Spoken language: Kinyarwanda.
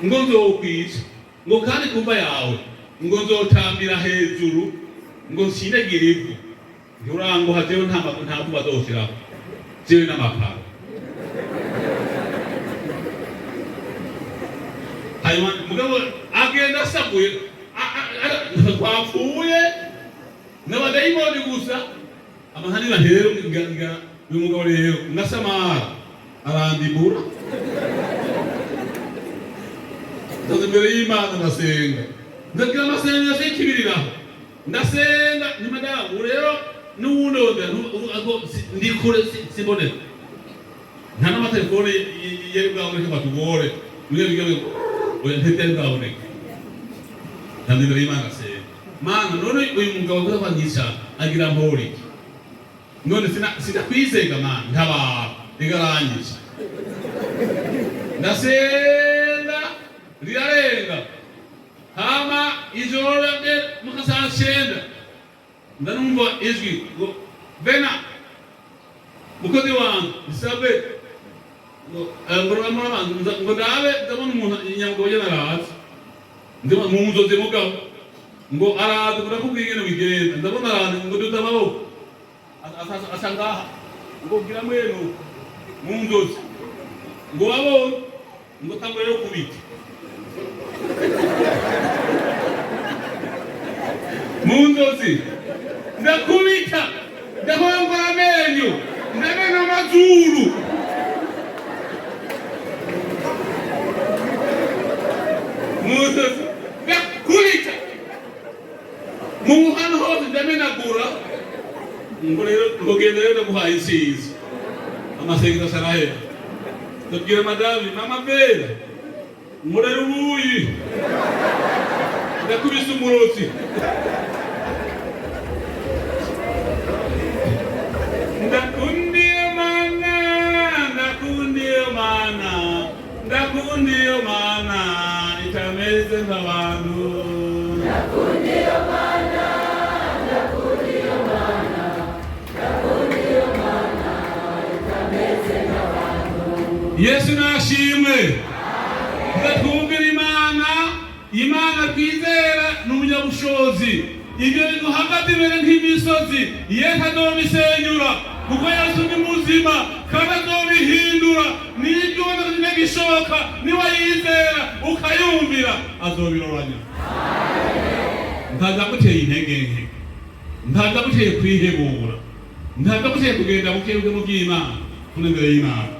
ngo nzokwica, ngo kandi kumva yawe ngo nzotambira hejuru, ngo nshindagira ivu. Nturanguha jewe nta vuba azoshiraho, jewe n'amapara. Hanyuma mugabo agenda asakuye, twapfuye n'abadayimoni gusa. Amahanira rero uyu mugabo rero ngasamara arandibura, ndaza imbere y'Imana ndasenga, ndagira amasengesho y'ikibiriraho, ndasenga nyuma ndaho rero n'uwundondera ndi kure simboneka, nta n'amatelefone yari bwaboneke batugore niyo bigeze oya ntitari bwaboneke. Ndaza imbere y'Imana ndasenga, Mana none uyu mugabo kuza kwangisha agira mpori, none sinakwizega Mana ntabara rigarangije. Ndasenga rirarenga, hama ijoro muka saa 9 ndanumva ijwi ngo Bena mukozi wangu isabe ngo ndabe ndabona umuntu inyamugabo y'araza, ndabona mu nzozi mugabo ngo araza kurakubwira ingene bigenda, ndabona araza ngo dutamaboko asangaha ngo gira mwenu mu nzozi ngo wabonye ngo tangure yo kubita mu nzozi, ndakubita ndahongora amenyo ndamena amazuru, mu nzozi ndakubita mu muhanda hose ndamenagura. Ngo rero ngogenda rero ndamuhaye isizi amasengesho asarahera, ndabwira madame mama Bera murere ubuyi ndakubise umurotsi, ndakundiye Mana ndakundiye Mana ndakundiye Mana itameze nk'abantu, ndakundiye Mana ndakundiye Mana ndakundiye Mana itameze nk'abantu. Yesu nashimwe. Twumvira Imana twizera n'umunyabushobozi, ibyo biduhagaze imbere nk'imisozi Yesu azobisenyura, kuko Yesu ni muzima kandi azobihindura. N'ibyo ubona gishoboka niwayizera ukayumvira azobiroranya. Ntazaguteye intege nke, ntazaguteye kwihebura, ntazaguteye kugenda mu bwenge bw'Imana, kunembere y'Imana.